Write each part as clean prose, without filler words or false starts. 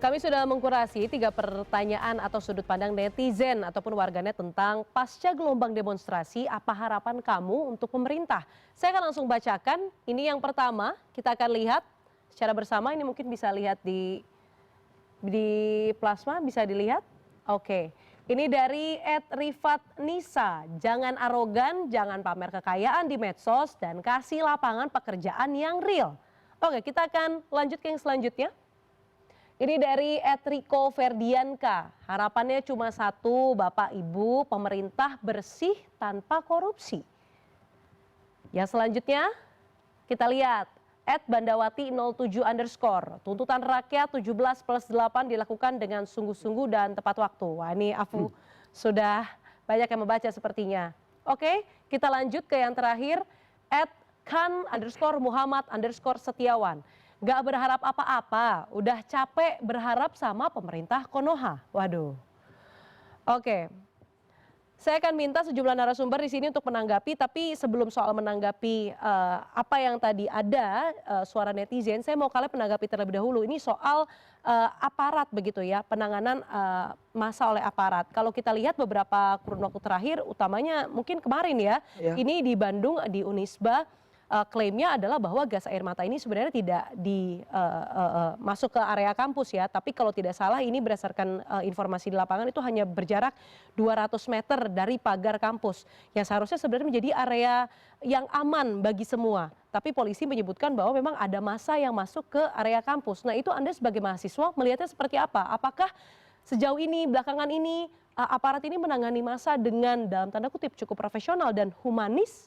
Kami sudah mengkurasi 3 pertanyaan atau sudut pandang netizen ataupun warganet tentang pasca gelombang demonstrasi, apa harapan kamu untuk pemerintah? Saya akan langsung bacakan. Ini yang pertama, kita akan lihat secara bersama. Ini mungkin bisa lihat di plasma, bisa dilihat. Oke, ini dari @Rifat Nisa. Jangan arogan, jangan pamer kekayaan di medsos dan kasih lapangan pekerjaan yang real. Oke, kita akan lanjut ke yang selanjutnya. Ini dari @Riko Ferdianka, harapannya cuma satu, Bapak Ibu, pemerintah bersih tanpa korupsi. Yang selanjutnya kita lihat, @Bandawati07_, tuntutan rakyat 17+8 dilakukan dengan sungguh-sungguh dan tepat waktu. Wah, ini Afu sudah banyak yang membaca sepertinya. Oke, kita lanjut ke yang terakhir, @Khan_Muhammad_Setiawan. Gak berharap apa-apa, udah capek berharap sama pemerintah Konoha. Waduh. Oke. Saya akan minta sejumlah narasumber di sini untuk menanggapi, tapi sebelum soal menanggapi apa yang tadi ada suara netizen, saya mau kalian menanggapi terlebih dahulu. Ini soal aparat begitu ya, penanganan massa oleh aparat. Kalau kita lihat beberapa kurun waktu terakhir, utamanya mungkin kemarin ya, ini di Bandung di Unisba. Klaimnya adalah bahwa gas air mata ini sebenarnya tidak masuk ke area kampus ya, tapi kalau tidak salah ini berdasarkan informasi di lapangan itu hanya berjarak 200 meter dari pagar kampus yang seharusnya sebenarnya menjadi area yang aman bagi semua. Tapi polisi menyebutkan bahwa memang ada massa yang masuk ke area kampus. Nah, itu Anda sebagai mahasiswa melihatnya seperti apa? Apakah sejauh ini, belakangan ini, aparat ini menangani massa dengan dalam tanda kutip cukup profesional dan humanis?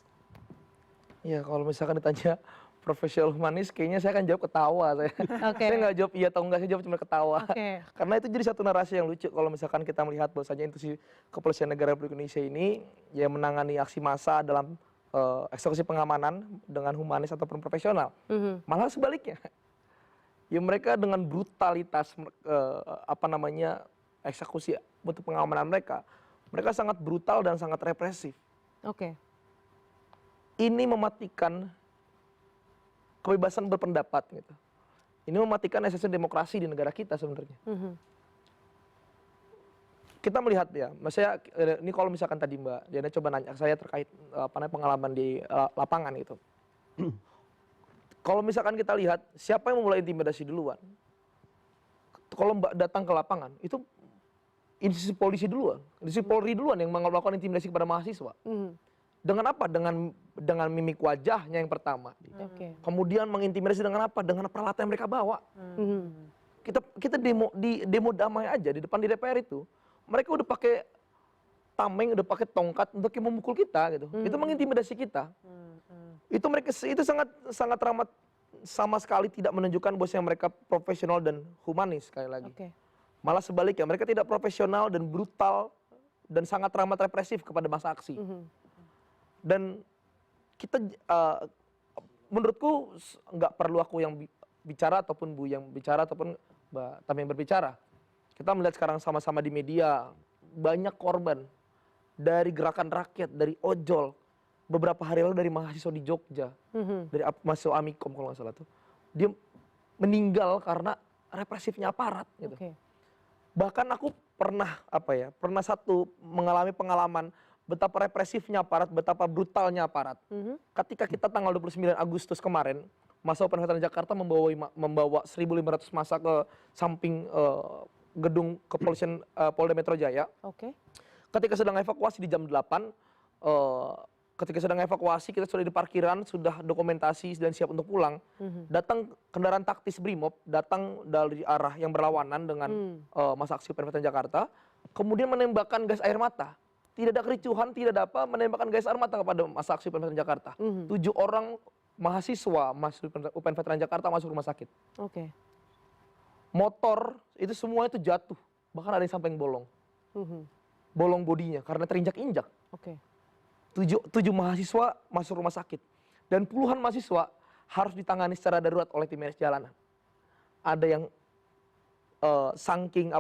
Ya, kalau misalkan ditanya profesional humanis, kayaknya saya akan jawab ketawa. Saya nggak jawab iya atau enggak, saya jawab cuma ketawa. Karena itu jadi satu narasi yang lucu kalau misalkan kita melihat bahwasanya institusi kepolisian negara Republik Indonesia ini ya menangani aksi massa dalam eksekusi pengamanan dengan humanis ataupun profesional. Malah sebaliknya, ya mereka dengan brutalitas eksekusi untuk pengamanan mereka sangat brutal dan sangat represif. Ini mematikan kebebasan berpendapat gitu. Ini mematikan esensi demokrasi di negara kita sebenarnya. Kita melihat ya, maksudnya ini kalau misalkan tadi Mbak Diana coba nanya saya terkait pengalaman di lapangan gitu. Kalau misalkan kita lihat siapa yang memulai intimidasi duluan. Kalau Mbak datang ke lapangan, itu institusi polisi duluan, institusi Polri duluan yang melakukan intimidasi kepada mahasiswa. Dengan apa? Dengan mimik wajahnya yang pertama. Kemudian mengintimidasi dengan apa? Dengan peralatan yang mereka bawa. Kita demo damai aja di depan di DPR itu. Mereka udah pakai tameng, udah pakai tongkat untuk memukul kita gitu. Itu mengintimidasi kita. Itu sangat ramah, sama sekali tidak menunjukkan bahwasanya mereka profesional dan humanis sekali lagi. Malah sebaliknya, mereka tidak profesional dan brutal dan sangat ramah represif kepada massa aksi. Dan kita menurutku nggak perlu aku yang bicara ataupun Bu yang bicara ataupun Mbak Tami yang berbicara. Kita melihat sekarang sama-sama di media banyak korban dari gerakan rakyat, dari ojol. Beberapa hari lalu dari mahasiswa di Jogja, dari mahasiswa Amikom kalau nggak salah tuh, dia meninggal karena represifnya aparat. Gitu. Bahkan aku pernah mengalami pengalaman betapa represifnya aparat, betapa brutalnya aparat. Ketika kita tanggal 29 Agustus kemarin, massa Open Veteran Jakarta membawa 1.500 massa ke samping gedung kepolisian Polda Metro Jaya. Ketika sedang evakuasi di jam 8, ketika sedang evakuasi kita sudah di parkiran, sudah dokumentasi dan siap untuk pulang. Datang kendaraan taktis Brimob, datang dari arah yang berlawanan dengan massa aksi Open Veteran Jakarta, kemudian menembakkan gas air mata. Tidak ada kericuhan, tidak ada apa, menembakkan gas air mata kepada massa aksi Open Veteran Jakarta. 7 orang mahasiswa Open Veteran Jakarta masuk rumah sakit. Motor, itu semua itu jatuh. Bahkan ada yang sampai bolong. Bolong bodinya karena terinjak-injak. 7 mahasiswa masuk rumah sakit. Dan puluhan mahasiswa harus ditangani secara darurat oleh tim medis jalanan. Ada yang saking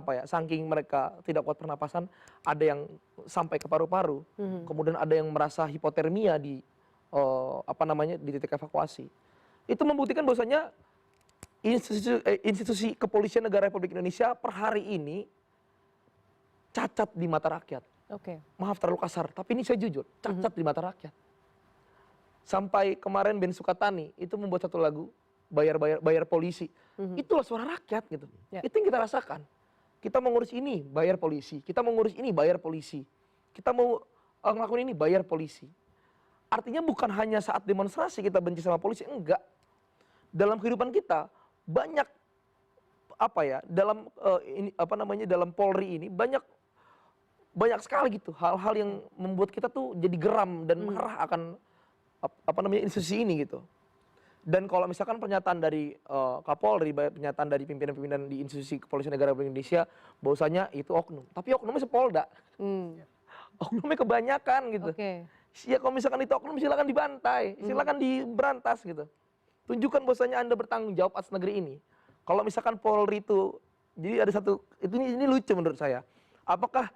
mereka tidak kuat pernapasan, ada yang sampai ke paru-paru, kemudian ada yang merasa hipotermia di titik evakuasi. Itu membuktikan bahwasanya institusi kepolisian negara Republik Indonesia per hari ini cacat di mata rakyat. Oke. Maaf terlalu kasar, tapi ini saya jujur, cacat di mata rakyat. Sampai kemarin Ben Sukatani itu membuat satu lagu, bayar polisi. Itulah suara rakyat gitu. Ya. Itu yang kita rasakan. Kita mau ngurus ini, bayar polisi. Kita mau ngurus ini, bayar polisi. Kita mau ngelakuin ini, bayar polisi. Artinya bukan hanya saat demonstrasi kita benci sama polisi, enggak. Dalam kehidupan kita banyak dalam dalam Polri ini banyak sekali gitu hal-hal yang membuat kita tuh jadi geram dan marah akan institusi ini gitu. Dan kalau misalkan pernyataan dari Kapolri, pernyataan dari pimpinan-pimpinan di institusi kepolisian negara Republik Indonesia, bahwasanya itu oknum. Tapi oknumnya sepolda. Oknumnya kebanyakan gitu. Oke. Ya kalau misalkan itu oknum silakan dibantai, silakan diberantas gitu. Tunjukkan bahwasanya Anda bertanggung jawab atas negeri ini. Kalau misalkan Polri itu, jadi ada satu, ini lucu menurut saya. Apakah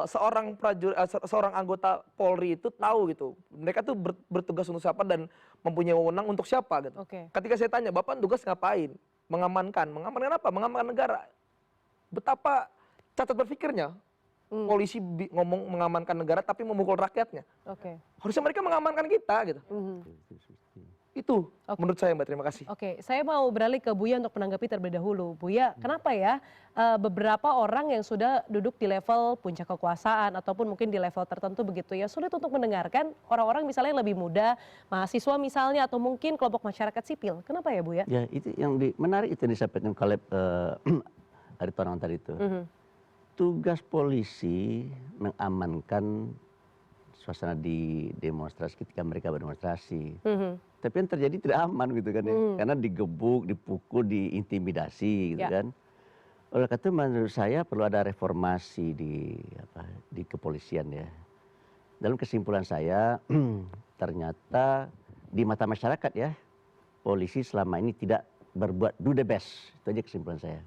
seorang anggota Polri itu tahu gitu, mereka tuh bertugas untuk siapa dan mempunyai wewenang untuk siapa gitu. Oke. Ketika saya tanya, Bapak tugas ngapain? Mengamankan apa? Mengamankan negara. Betapa cacat berpikirnya. Polisi ngomong mengamankan negara tapi memukul rakyatnya. Oke. Harusnya mereka mengamankan kita gitu. Itu menurut saya, Mbak. Terima kasih. Oke, saya mau beralih ke Buya untuk menanggapi terlebih dahulu. Buya, kenapa ya beberapa orang yang sudah duduk di level puncak kekuasaan ataupun mungkin di level tertentu begitu ya, sulit untuk mendengarkan orang-orang misalnya yang lebih muda, mahasiswa misalnya, atau mungkin kelompok masyarakat sipil. Kenapa ya, Buya? Ya, itu yang menarik itu yang disampaikan Kaleb Aritonang tadi itu. Tugas polisi mengamankan suasana di demonstrasi ketika mereka berdemonstrasi. Tapi yang terjadi tidak aman gitu kan ya. Karena digebuk, dipukul, diintimidasi gitu kan. Oleh karena itu menurut saya perlu ada reformasi di kepolisian ya. Dalam kesimpulan saya ternyata di mata masyarakat ya, polisi selama ini tidak berbuat do the best. Itu aja kesimpulan saya.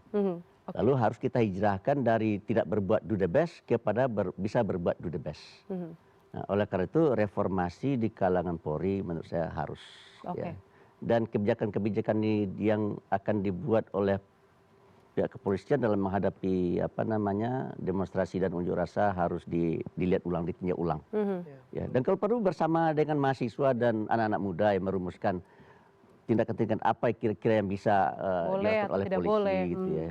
Lalu harus kita hijrahkan dari tidak berbuat do the best kepada bisa berbuat do the best. Nah, oleh karena itu reformasi di kalangan Polri menurut saya harus. Ya. Dan kebijakan-kebijakan yang akan dibuat oleh pihak kepolisian dalam menghadapi demonstrasi dan unjuk rasa harus dilihat ulang, ditinjau ulang. Ya. Dan kalau perlu bersama dengan mahasiswa dan anak-anak muda yang merumuskan tindakan-tindakan apa kira-kira yang bisa dilakukan oleh polisi gitu ya.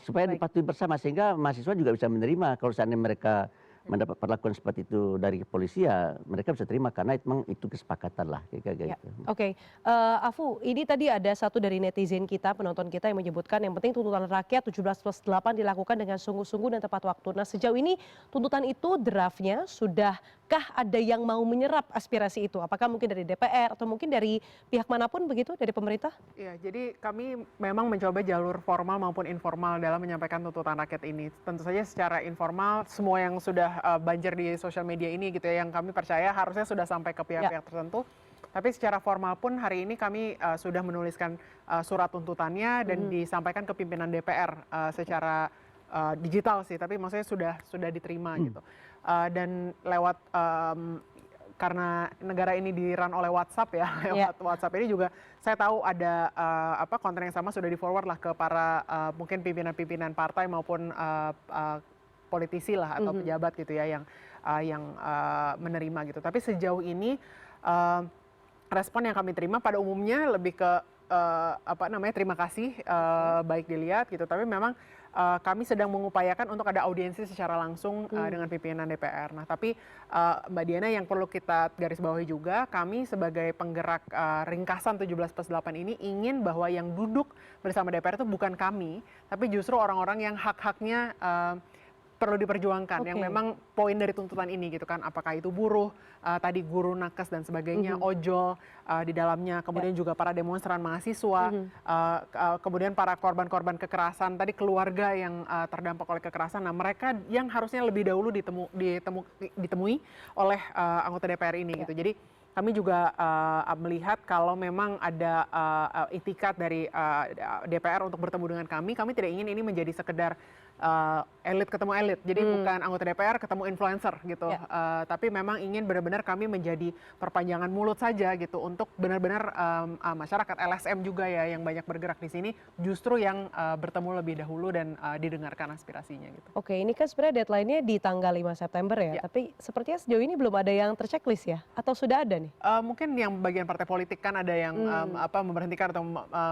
Supaya dipatuhi bersama sehingga mahasiswa juga bisa menerima kalau seandainya mereka mendapat perlakuan seperti itu dari polisi ya mereka bisa terima karena itu kesepakatan lah kayak gitu. Oke, Afu, ini tadi ada satu dari netizen kita, penonton kita yang menyebutkan yang penting tuntutan rakyat 17+8 dilakukan dengan sungguh-sungguh dan tepat waktu. Nah sejauh ini tuntutan itu draftnya sudahkah ada yang mau menyerap aspirasi itu? Apakah mungkin dari DPR atau mungkin dari pihak manapun begitu, dari pemerintah? Ya, jadi kami memang mencoba jalur formal maupun informal dalam menyampaikan tuntutan rakyat ini. Tentu saja secara informal semua yang sudah banjir di sosial media ini gitu ya, yang kami percaya harusnya sudah sampai ke pihak-pihak tertentu. Tapi secara formal pun hari ini kami sudah menuliskan surat tuntutannya dan disampaikan ke pimpinan DPR secara digital sih, tapi maksudnya sudah diterima gitu. Dan lewat karena negara ini di-run oleh WhatsApp ya, lewat WhatsApp ini juga saya tahu ada konten yang sama sudah di-forward lah ke para mungkin pimpinan-pimpinan partai maupun politisi lah atau pejabat gitu ya yang menerima gitu. Tapi sejauh ini respon yang kami terima pada umumnya lebih ke terima kasih, baik dilihat gitu. Tapi memang kami sedang mengupayakan untuk ada audiensi secara langsung dengan pimpinan DPR. Nah, tapi Mbak Diana yang perlu kita garis bawahi juga, kami sebagai penggerak ringkasan 17+8 ini ingin bahwa yang duduk bersama DPR itu bukan kami, tapi justru orang-orang yang hak-haknya perlu diperjuangkan, yang memang poin dari tuntutan ini gitu kan, apakah itu buruh, tadi guru nakes dan sebagainya, ojol di dalamnya, kemudian juga para demonstran mahasiswa, kemudian para korban-korban kekerasan, tadi keluarga yang terdampak oleh kekerasan. Nah mereka yang harusnya lebih dahulu ditemui oleh anggota DPR ini gitu. Jadi kami juga melihat kalau memang ada itikat dari DPR untuk bertemu dengan kami tidak ingin ini menjadi sekedar elit ketemu elit, jadi bukan anggota DPR ketemu influencer gitu. Tapi memang ingin benar-benar kami menjadi perpanjangan mulut saja gitu untuk benar-benar masyarakat LSM juga ya yang banyak bergerak di sini justru yang bertemu lebih dahulu dan didengarkan aspirasinya gitu. Oke, ini kan sebenarnya deadline-nya di tanggal 5 September ya, tapi sepertinya sejauh ini belum ada yang terchecklist ya, atau sudah ada nih? Mungkin yang bagian partai politik kan ada yang memberhentikan atau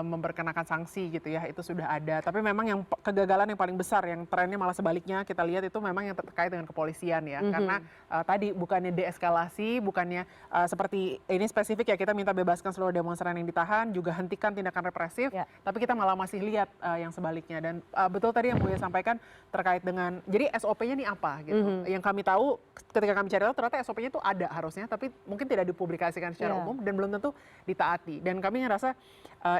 memperkenakan sanksi gitu ya, itu sudah ada. Tapi memang yang kegagalan yang paling besar yang trennya malah sebaliknya kita lihat itu memang yang terkait dengan kepolisian ya. Karena tadi bukannya deeskalasi, bukannya seperti ini spesifik ya kita minta bebaskan seluruh demonstran yang ditahan, juga hentikan tindakan represif, tapi kita malah masih lihat yang sebaliknya. Dan betul tadi yang Buya sampaikan terkait dengan, jadi SOP-nya ini apa gitu. Yang kami tahu ketika kami cari tahu ternyata SOP-nya itu ada harusnya, tapi mungkin tidak dipublikasikan secara umum dan belum tentu ditaati. Dan kami ngerasa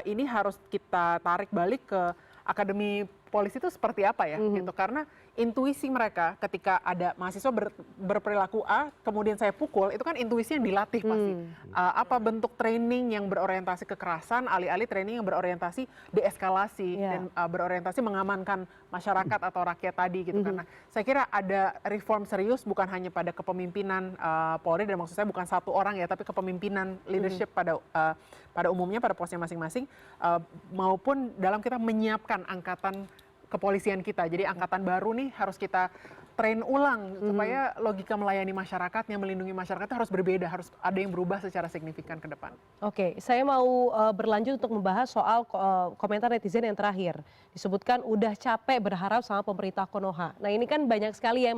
ini harus kita tarik balik ke akademi polisi itu seperti apa ya gitu, karena intuisi mereka ketika ada mahasiswa berperilaku A kemudian saya pukul, itu kan intuisi yang dilatih pasti. Apa bentuk training yang berorientasi kekerasan alih-alih training yang berorientasi deeskalasi dan berorientasi mengamankan masyarakat atau rakyat tadi gitu. Karena saya kira ada reform serius bukan hanya pada kepemimpinan Polri, dan maksud saya bukan satu orang ya, tapi kepemimpinan leadership pada umumnya pada posnya masing-masing, maupun dalam kita menyiapkan angkatan kepolisian kita. Jadi angkatan baru nih harus kita train ulang supaya logika melayani masyarakatnya, melindungi masyarakat itu harus berbeda, harus ada yang berubah secara signifikan ke depan. Oke, saya mau berlanjut untuk membahas soal komentar netizen yang terakhir. Disebutkan udah capek berharap sama pemerintah Konoha. Nah ini kan banyak sekali yang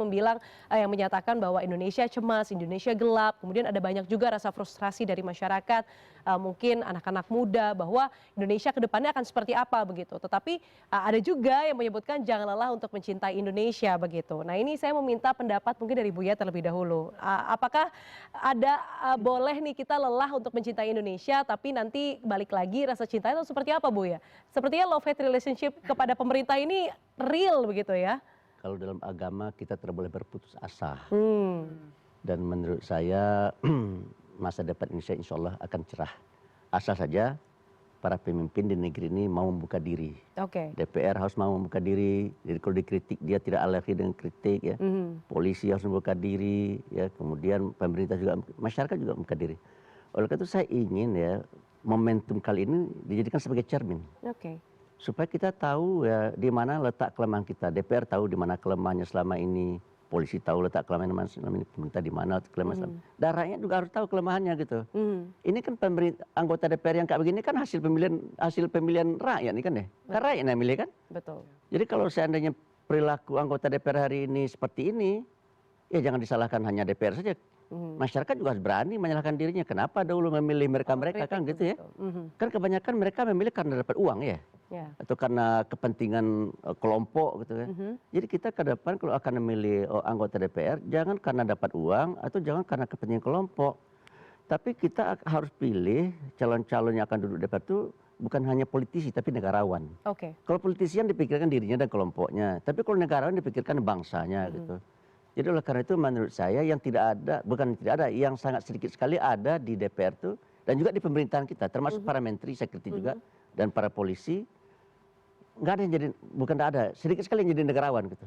yang menyatakan bahwa Indonesia cemas, Indonesia gelap. Kemudian ada banyak juga rasa frustrasi dari masyarakat, mungkin anak-anak muda, bahwa Indonesia ke depannya akan seperti apa begitu. Tetapi ada juga yang menyebutkan jangan lelah untuk mencintai Indonesia begitu. Nah ini saya meminta pendapat mungkin dari Buya terlebih dahulu. Apakah ada boleh nih kita lelah untuk mencintai Indonesia, tapi nanti balik lagi rasa cinta itu seperti apa Buya? Sepertinya love-hate relationship kepada pemerintah ini real begitu ya? Kalau dalam agama kita tidak boleh berputus asa. Dan menurut saya masa depan Indonesia insya Allah akan cerah. Asal saja para pemimpin di negeri ini mau membuka diri. DPR harus mau membuka diri. Jadi kalau dikritik dia tidak alergi dengan kritik ya. Polisi harus membuka diri ya. Kemudian pemerintah juga, masyarakat juga membuka diri. Oleh karena itu saya ingin ya momentum kali ini dijadikan sebagai cermin. Supaya kita tahu ya di mana letak kelemahan kita. DPR tahu di mana kelemahannya selama ini. Polisi tahu letak kelemahan selama ini. Pemerintah di mana kelemahan selama ini. Dan rakyat juga harus tahu kelemahannya gitu. Ini kan anggota DPR yang kayak begini kan hasil pemilihan rakyat nih kan ya. Kan rakyat yang milih kan. Betul. Jadi kalau seandainya perilaku anggota DPR hari ini seperti ini, ya jangan disalahkan hanya DPR saja. Masyarakat juga harus berani menyalahkan dirinya. Kenapa dahulu memilih mereka kan gitu ya. Kan kebanyakan mereka memilih karena dapat uang ya. Atau karena kepentingan kelompok gitu kan. Jadi kita ke depan kalau akan memilih anggota DPR, jangan karena dapat uang atau jangan karena kepentingan kelompok. Tapi kita harus pilih calon-calon yang akan duduk DPR itu bukan hanya politisi tapi negarawan. Kalau politisian dipikirkan dirinya dan kelompoknya. Tapi kalau negarawan dipikirkan bangsanya gitu. Jadi oleh karena itu menurut saya yang tidak ada, bukan tidak ada, yang sangat sedikit sekali ada di DPR itu dan juga di pemerintahan kita, termasuk para menteri, saya kritik juga, dan para polisi, nggak ada yang jadi, bukan tidak ada, sedikit sekali yang jadi negarawan gitu.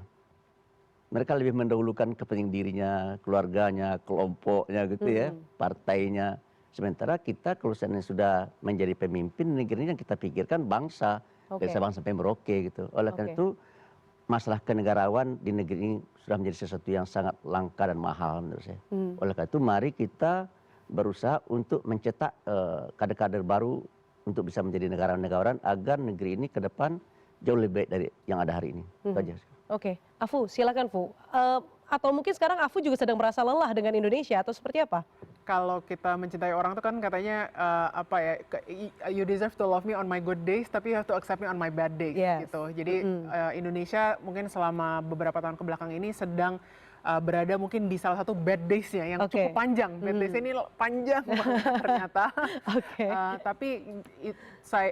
Mereka lebih mendahulukan kepentingan dirinya, keluarganya, kelompoknya gitu ya, partainya. Sementara kita kalau seandainya sudah menjadi pemimpin negeri ini yang kita pikirkan bangsa, dari Sabang sampai Merauke gitu. Oleh karena itu masalah kenegarawan di negeri ini sudah menjadi sesuatu yang sangat langka dan mahal menurut saya. Oleh karena itu mari kita berusaha untuk mencetak kader-kader baru untuk bisa menjadi negarawan-negarawan agar negeri ini ke depan jauh lebih baik dari yang ada hari ini. Itu aja. Afu, silakan Fu. Atau mungkin sekarang Afu juga sedang merasa lelah dengan Indonesia atau seperti apa? Kalau kita mencintai orang itu kan katanya you deserve to love me on my good days, tapi you have to accept me on my bad days gitu. Jadi Indonesia mungkin selama beberapa tahun kebelakang ini sedang berada mungkin di salah satu bad days-nya yang cukup panjang. Bad days ini panjang ternyata. Tapi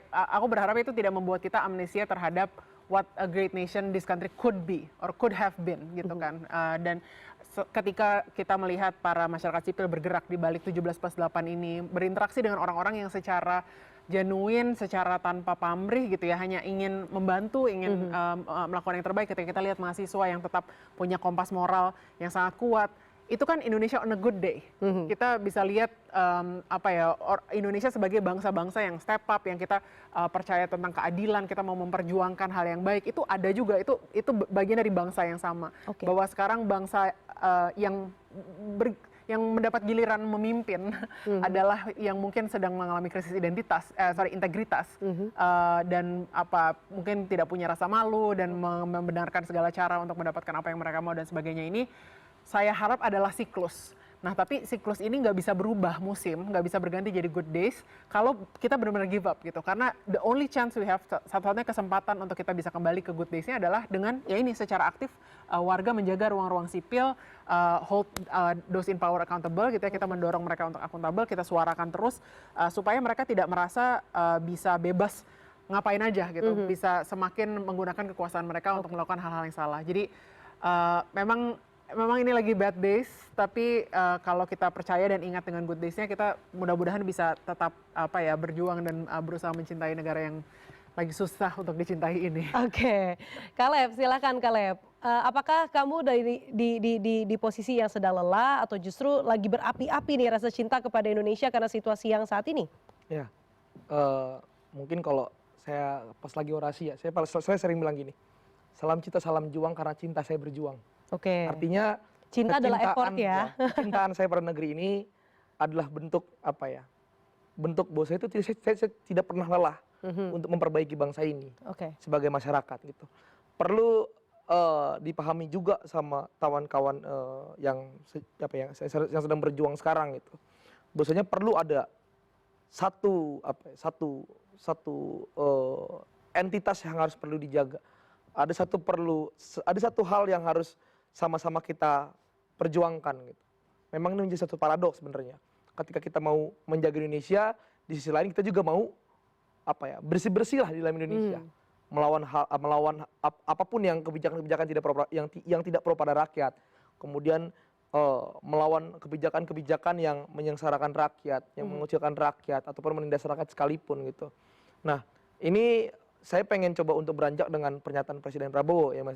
aku berharap itu tidak membuat kita amnesia terhadap what a great nation this country could be or could have been gitu kan. Dan ketika kita melihat para masyarakat sipil bergerak di balik 17+8 ini, berinteraksi dengan orang-orang yang secara genuine secara tanpa pamrih gitu ya, hanya ingin membantu, ingin melakukan yang terbaik. Ketika kita lihat mahasiswa yang tetap punya kompas moral yang sangat kuat, itu kan Indonesia on a good day. Kita bisa lihat Indonesia sebagai bangsa-bangsa yang step up, yang kita percaya tentang keadilan, kita mau memperjuangkan hal yang baik. Itu ada juga, itu bagian dari bangsa yang sama. Oke. Bahwa sekarang bangsa yang mendapat giliran memimpin adalah yang mungkin sedang mengalami krisis integritas dan mungkin tidak punya rasa malu dan membenarkan segala cara untuk mendapatkan apa yang mereka mau dan sebagainya. Ini saya harap adalah siklus. Nah, tapi siklus ini nggak bisa berubah musim, nggak bisa berganti jadi good days kalau kita benar-benar give up gitu. Karena the only chance we have, satu-satunya kesempatan untuk kita bisa kembali ke good days-nya adalah dengan ya ini secara aktif warga menjaga ruang-ruang sipil, hold those in power accountable gitu ya. Kita mendorong mereka untuk akuntabel, kita suarakan terus supaya mereka tidak merasa bisa bebas ngapain aja gitu, bisa semakin menggunakan kekuasaan mereka untuk melakukan hal-hal yang salah. Jadi memang ini lagi bad days, tapi kalau kita percaya dan ingat dengan good days-nya, kita mudah-mudahan bisa tetap berjuang dan berusaha mencintai negara yang lagi susah untuk dicintai ini. Oke, Caleb, silakan Caleb. Apakah kamu di posisi yang sedang lelah atau justru lagi berapi-api nih rasa cinta kepada Indonesia karena situasi yang saat ini? Ya, mungkin kalau saya pas lagi orasi ya, saya sering bilang gini, salam cinta salam juang karena cinta saya berjuang. Oke. Artinya cinta adalah effort ya. Kecintaan saya pada negeri ini adalah bentuk bentuk bahwa saya itu saya tidak pernah lelah untuk memperbaiki bangsa ini sebagai masyarakat gitu. Perlu dipahami juga sama kawan-kawan yang sedang berjuang sekarang gitu. Bahwasanya perlu ada satu entitas yang harus perlu dijaga. Ada satu hal yang harus sama-sama kita perjuangkan gitu. Memang ini menjadi satu paradoks sebenarnya. Ketika kita mau menjaga Indonesia, di sisi lain kita juga mau bersih-bersih lah di dalam Indonesia. Melawan apapun yang kebijakan-kebijakan yang tidak pro pada rakyat. Kemudian melawan kebijakan-kebijakan yang menyengsarakan rakyat, yang mengucilkan rakyat ataupun menindas rakyat sekalipun gitu. Nah, ini saya pengen coba untuk beranjak dengan pernyataan Presiden Prabowo yang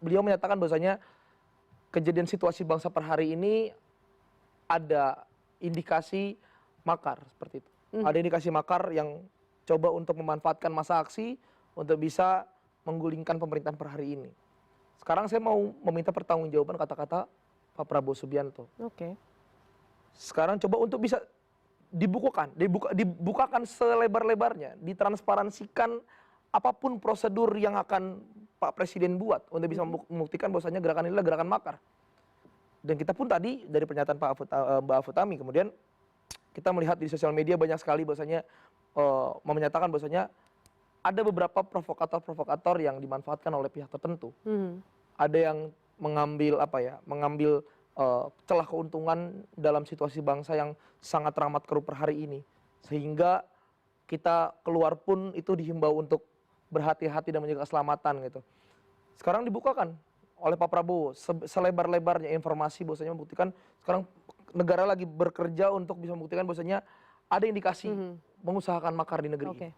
beliau menyatakan bahwasanya kejadian situasi bangsa per hari ini ada indikasi makar seperti itu. Ada indikasi makar yang coba untuk memanfaatkan masa aksi untuk bisa menggulingkan pemerintahan per hari ini. Sekarang saya mau meminta pertanggungjawaban kata-kata Pak Prabowo Subianto. Oke. Sekarang coba untuk bisa dibukakan selebar-lebarnya, ditransparansikan apapun prosedur yang akan Pak Presiden buat untuk bisa membuktikan bahwasanya gerakan ini adalah gerakan makar. Dan kita pun tadi dari pernyataan Mbak Afutami, kemudian kita melihat di sosial media banyak sekali bahwasanya menyatakan bahwasanya ada beberapa provokator-provokator yang dimanfaatkan oleh pihak tertentu. Ada yang mengambil celah keuntungan dalam situasi bangsa yang sangat teramat keruh per hari ini. Sehingga kita keluar pun itu dihimbau untuk berhati-hati dan menjaga keselamatan gitu. Sekarang dibukakan oleh Pak Prabowo selebar-lebarnya informasi bahwasanya membuktikan sekarang negara lagi bekerja untuk bisa membuktikan bahwasanya ada indikasi mengusahakan makar di negeri ini.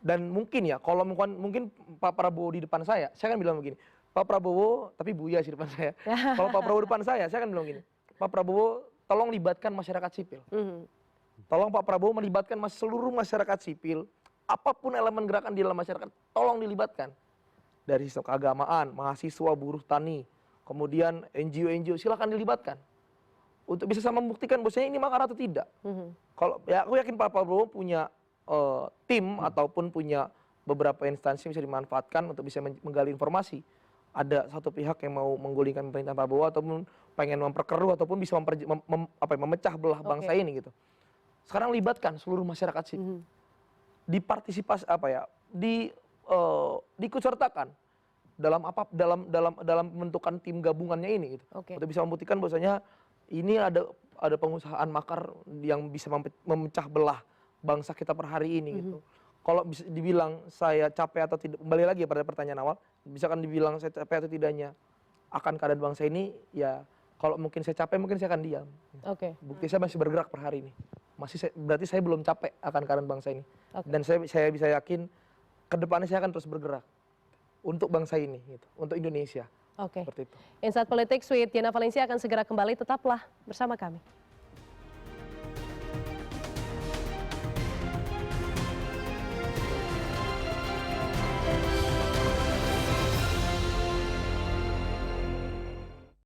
Dan mungkin ya, kalau mungkin Pak Prabowo di depan saya akan bilang begini, Pak Prabowo, tapi Buya sih depan saya. Kalau Pak Prabowo depan saya akan bilang gini, Pak Prabowo tolong libatkan masyarakat sipil. Tolong Pak Prabowo melibatkan seluruh masyarakat sipil, apapun elemen gerakan di dalam masyarakat, tolong dilibatkan. Dari sistem keagamaan, mahasiswa, buruh, tani, kemudian NGO, silakan dilibatkan. Untuk bisa sama membuktikan bahwasanya ini makar atau tidak. Kalau ya aku yakin Pak Prabowo punya tim ataupun punya beberapa instansi yang bisa dimanfaatkan untuk bisa menggali informasi. Ada satu pihak yang mau menggulingkan pemerintahan Prabowo ataupun pengen memperkeruh ataupun bisa memecah belah bangsa ini gitu. Sekarang libatkan seluruh masyarakat sipil. Dipartisipasi diikutsertakan dalam pembentukan tim gabungannya ini gitu. Untuk bisa membuktikan bahwasanya ini ada pengusahaan makar yang bisa memecah belah bangsa kita per hari ini gitu. Kalau bisa dibilang saya capek atau tidak, kembali lagi pada pertanyaan awal, misalkan dibilang saya capek atau tidaknya akan keadaan bangsa ini, ya kalau mungkin saya capek mungkin saya akan diam. Bukti saya masih bergerak per hari ini. berarti saya belum capek akan keadaan bangsa ini. Oke. Dan saya bisa yakin ke depannya saya akan terus bergerak untuk bangsa ini, gitu, untuk Indonesia. Oke. Seperti itu. Insight Politik with Diana Valencia akan segera kembali, tetaplah bersama kami.